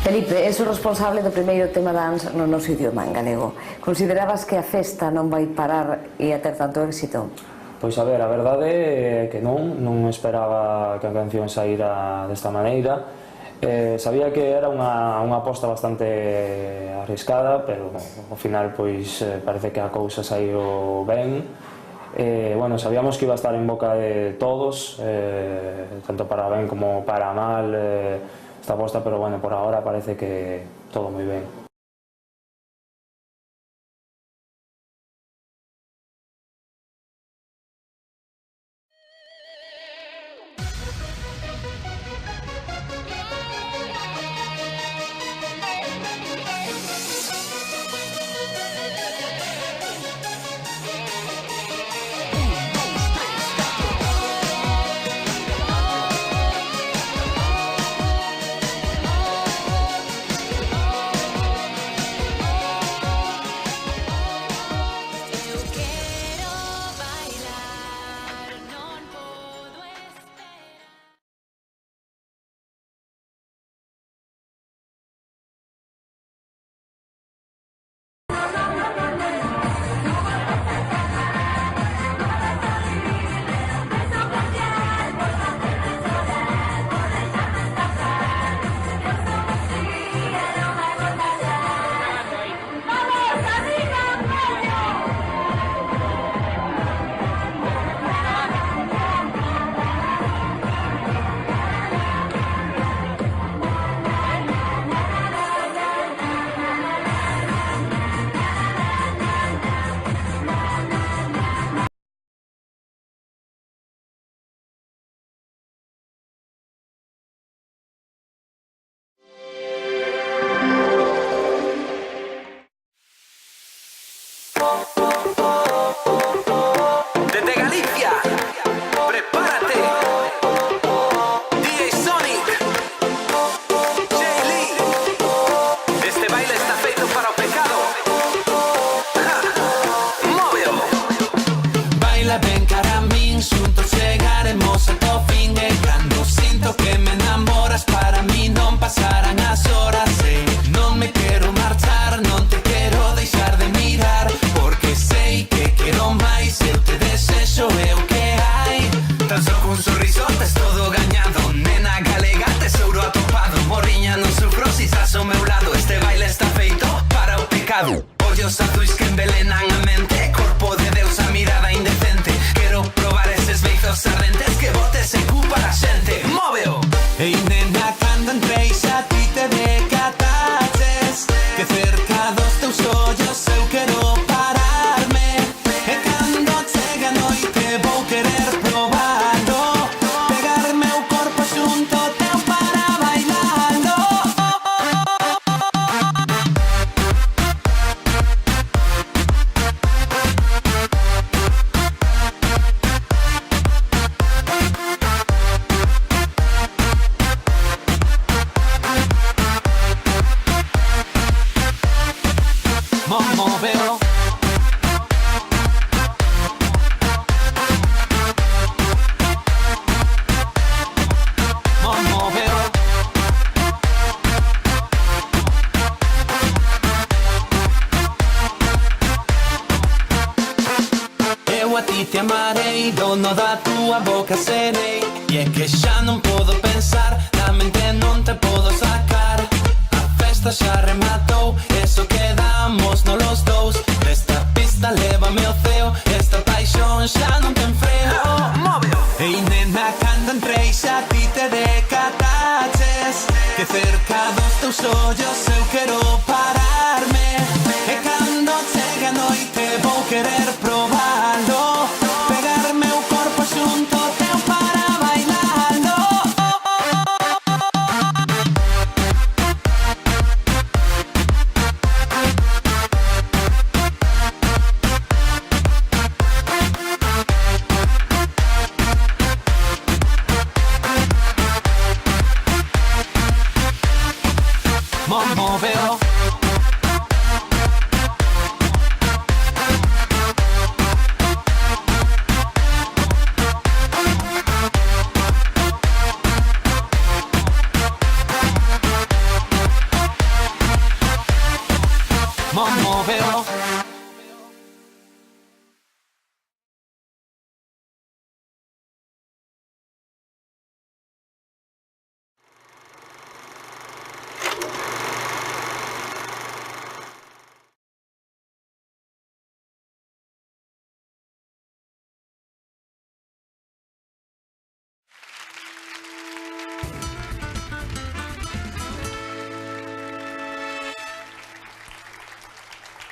Felipe, és o responsable do primeiro tema dance no noso idioma en galego. Considerabas que a festa non vai parar e a ter tanto éxito? Pois a ver, a verdade é que non esperaba que a canción saíra desta maneira. Sabía que era unha aposta bastante arriscada, pero ao final pois parece que a cousa saiu ben. Bueno, sabíamos que iba a estar en boca de todos, tanto para ben como para mal esta aposta, pero bueno, por agora parece que todo moi ben. Desde Galicia, prepárate. DJ Sonic, J-Lee. Este baile está feito para o pecado. Móveo. Baila ben cara a min, xuntos chegaremos ata o fin. E cando sinto que me enamoras, para mí non pasarán as horas. Non me quero marchar, non te quero deixar de mirar, porque sei que quero máis. Eu te desexo, é o que hai. Tan só cun sorriso tes todo gañado. Nena galega, tesouro atopado. Morriña, non sufro si estás ao meu lado. Este baile está feito para o pecado. Ollos azuis que envelenan a mente, corpo de Deus, a mirada indecente. Quero probar eses beizos ardentes, que botes en cu para a xente. Móveo. Ei nena, cando entreis a ti te decataches que cerca dos teus ollos eu quero pararme. E cando chega a noite vou querer probalo, pegarme o corpo xunto teu para bailando. Móveo. Móveo. Eu a ti te amarei, dono da tua boca serei. E é que xa non podo pensar, da mente non te podo sacar. A festa xa rematou, eso quedamos no los dous. Desta pista lévame ao ceo, esta paixón xa non ten freo. Móveo. Ei nena, cando entrei xa ti te decataches que cerca dos teus ollos eu quero pararme. E cando chega a noite vou querer probalo, pegarme o corpo xunto teu para bailando. Móveo.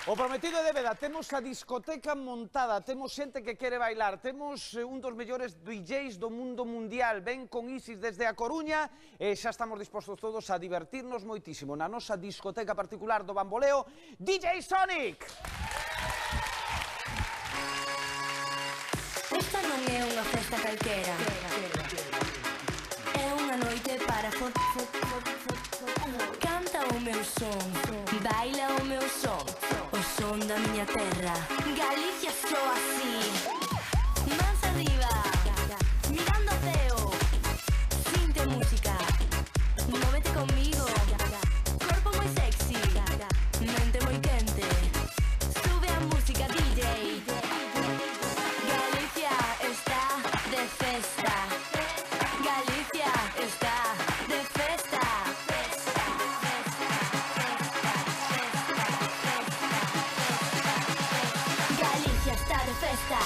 O prometido de débeda, temos a discoteca montada, temos xente que quere bailar, temos un dos mellores DJs do mundo mundial, ven con Isis desde a Coruña e xa estamos dispostos todos a divertirnos moitísimo na nosa discoteca particular do Bamboleo, DJ Sonic! Esta non é unha festa calquera, é unha noite para canta o meu son, baila o meu son, o son da miña terra. Galicia soa así, mans arriba, mirando o ceo, sinte música, móvete conmigo, corpo moi sexy, mente moi quente, sube a música DJ. Galicia está de festa, Galicia está de festa. Galicia está de festa.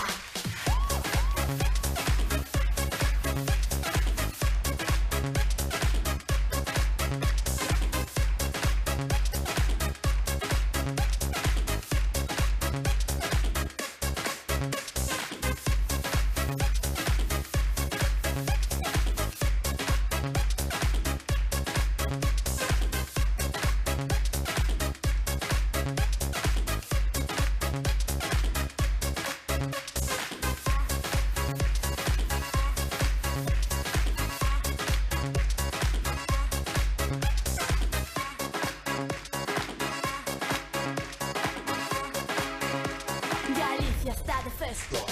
Galicia está de festa.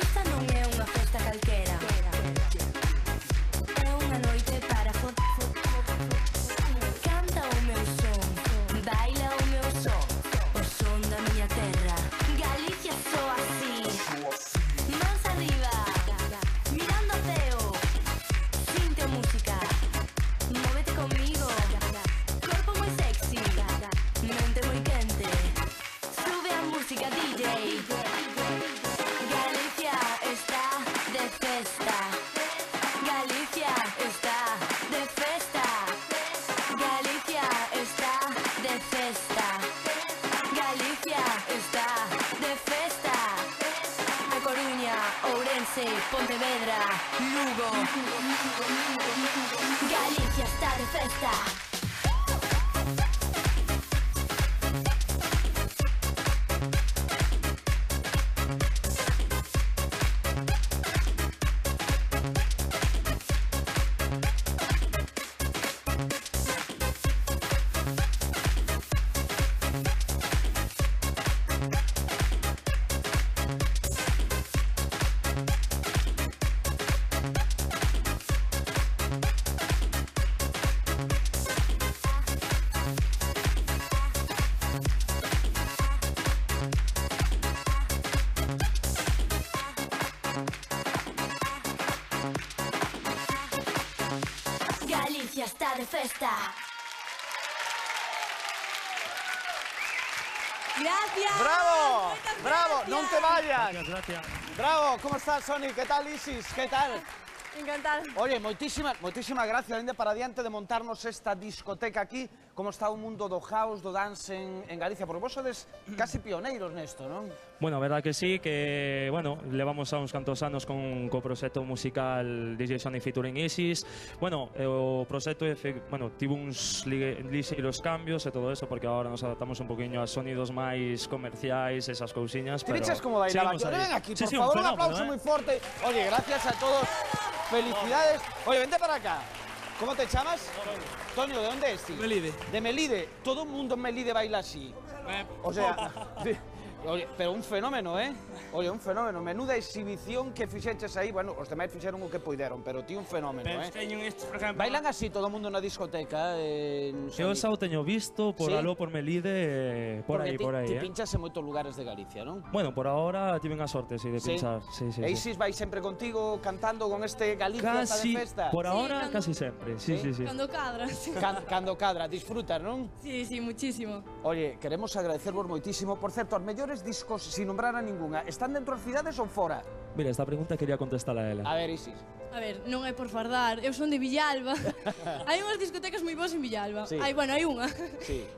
Esta non é unha festa calquera, é unha noite para canta o meu son, baila o meu son, o son da miña terra. Galicia soa así, mans arriba, mirando o ceo, sinte música, móvete conmigo, corpo moi sexy, mente moi quente, sube a música DJ. Galicia está de festa, Galicia está de festa, Galicia está de festa, Galicia está de festa. A Coruña, Ourense, Pontevedra, Lugo. Galicia está de festa. Galicia está de festa. Gracias. Bravo, bravo, non te vayas. Gracias. Bravo, como estás, Sonic? Que tal, Isis? Que tal? Encantada. Oye, moitísimas gracias ainda para diante de montarnos esta discoteca aquí. Como está o mundo do house, do dance en Galicia? Porque vos sodes casi pioneiros nesto, non? Bueno, a verdad que sí, que, bueno, levamos a uns cantos anos co proxecto musical DJ Sonic featuring Isis. Bueno, o proxecto, bueno, tivo uns lixeiros cambios e todo eso, porque agora nos adaptamos un poquinho a sonidos máis comerciais, esas cousiñas, Te pero... viches como bailaba. Ven aquí, por favor, un aplauso moi forte. Oye, gracias a todos. Felicidades. Oye, vente para acá. ¿Cómo te llamas? Toño, ¿de dónde es? Melide. De Melide. Todo el mundo en Melide baila así. O sea, oye, pero un fenómeno, ¿eh? Oye, un fenómeno. Menuda exhibición que fixeches aí. Bueno, os demais fixeron o que puideron, pero ti un fenómeno, Pero ¿eh? teñen estes, por exemplo... Bailan así todo o mundo na discoteca. Eu xa o teño visto por Sí? aló, por Melide, por aí, Ti eh. pinchas en moitos lugares de Galicia, non? Bueno, por ahora tiven a sorte, sí, de Sí. pinchar. Sí, sí, E sí. Isis vai sempre contigo cantando con este Galicia está de Casi, festa. por ahora, cando- casi sempre. Sí, Sí? sí, sí. Cuando cadras. Cando cadra, disfrutas, non? Sí, sí, muchísimo. Oye, queremos agradecervos moitísimo. Por certo, os mellores discos, sin nombrar a ningunha, están dentro das cidades ou fora? Mira, esta pregunta quería contestar a ela. A ver, Isis. A ver, non é por fardar, eu son de Villalba. Hai unhas discotecas moi boas en Villalba. Hai unha.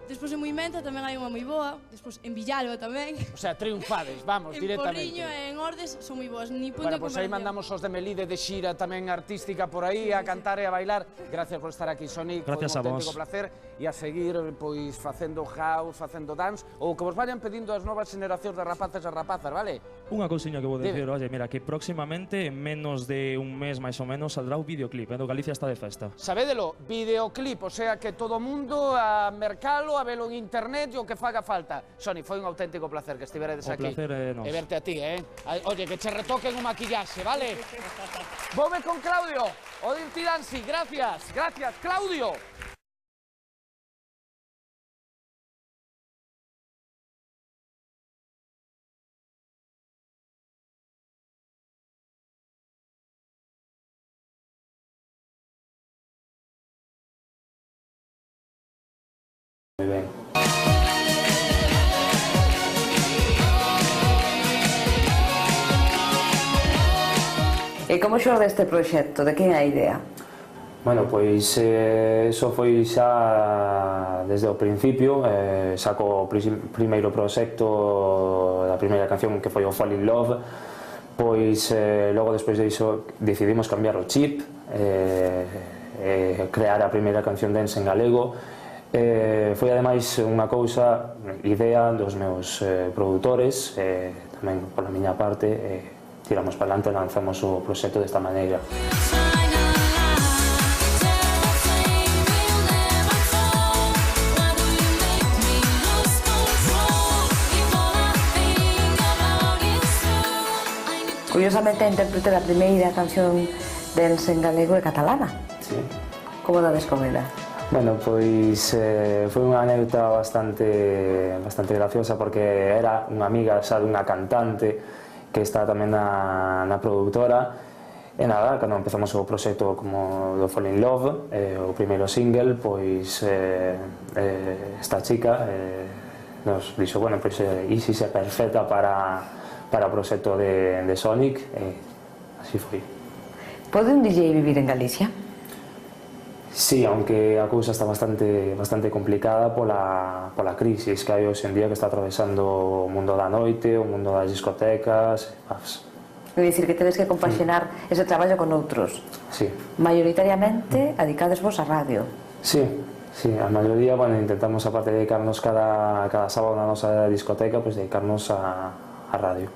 Despois en Muimenta tamén hai unha moi boa. Despois en Villalba tamén. O sea, triunfades, vamos, directamente. En Porriño e en Ordes son moi boas, ni punto Bueno, de pois aí mandamos os de Melide de xira tamén artística por aí, a cantar e a bailar. Gracias por estar aquí, Sonic. Gracias a Foi un vos. auténtico placer. E a seguir, pois, facendo house, facendo dance, ou que vos vayan pedindo as novas generacións de rapaces e rapazas, vale? Unha cousiña que vou dicir, oye, mira, que próximamente, en menos de un mes máis ou menos, saldrá un videoclip, Galicia está de festa. Sabédelo, videoclip, o sea que todo o mundo a mercalo, a velo en internet e o que faga falta. Sony, foi un auténtico placer que estiveredes aquí. O placer é nos. E verte a ti, Oye, que che retoquen o maquillaxe, vale? Vome con Claudio, o Dirty Dancing, gracias, Claudio. Moi ben. E como xorde este proxecto? De quen é a idea? Bueno, pois eso foi xa desde o principio, xa co primeiro proxecto da primeira canción que foi o Fall in Love, pois logo despois de iso decidimos cambiar o chip, crear a primeira canción dance en galego. Foi ademais unha cousa, idea dos meus produtores, tamén pola miña parte, tiramos para diante e lanzamos o proxecto desta maneira. Curiosamente, a intérprete da primeira canción dance en galego é catalana. Sí. Como dades con ela? Bueno, pois foi unha anécdota bastante graciosa porque era unha amiga xa dunha cantante que está tamén na produtora e nada, cando empezamos o proxecto como do Fall in Love, o primeiro single, pois esta chica nos dixo, bueno, pois Isis é perfecta para o proxecto de Sonic e así foi. Pode un DJ vivir en Galicia? Sí, aunque a cousa está bastante complicada pola crisis que hai hoxe en día que está atravesando o mundo da noite, o mundo das discotecas. É dicir, que tedes que compaxinar ese traballo con outros. Sí. Maioritariamente adicades vos á radio. Sí, a maioría, bueno, intentamos aparte de dedicarnos cada sábado na nosa discoteca, pues dedicarnos a radio.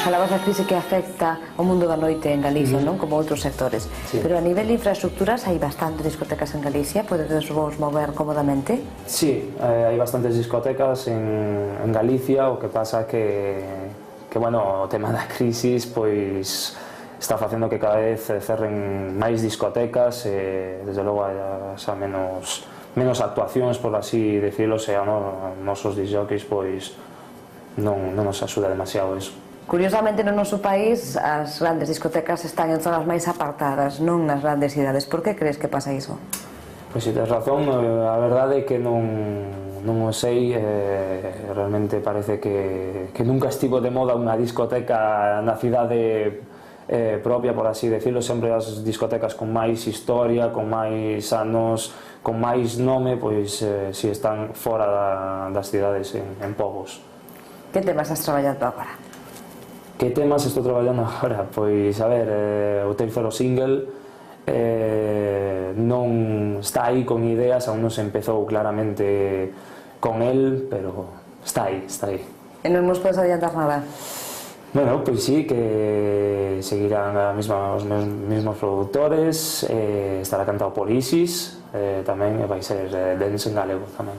Falabas da crise que afecta o mundo da noite en Galicia, non? Como outros sectores. Sí. Pero a nivel de infraestructuras hai bastantes discotecas en Galicia, podedes vos mover cómodamente? Sí, hai bastantes discotecas en Galicia, o que pasa que bueno, o tema da crisis pois está facendo que cada vez cerren máis discotecas e desde logo hai xa menos actuacións, por así decirlo, e a nosos disjockeys pois non nos axuda demasiado eso. Curiosamente, no noso país, as grandes discotecas están en zonas máis apartadas, non nas grandes cidades. Por que crees que pasa iso? Pois si tens razón, a verdade é que non o sei, realmente parece que nunca estivo de moda unha discoteca na cidade propia, por así decirlo. Sempre as discotecas con máis historia, con máis anos, con máis nome, pois si están fora das cidades, en povos. Que temas has traballado agora? Que temas estou traballando agora? Pois, a ver, o terceiro single non está aí con ideas, aún non se empezou claramente con el, pero está aí. E non nos podes adiantar nada? Bueno, pois sí, que seguirán os mesmos produtores, estará cantado por Isis, tamén vai ser dance en galego tamén.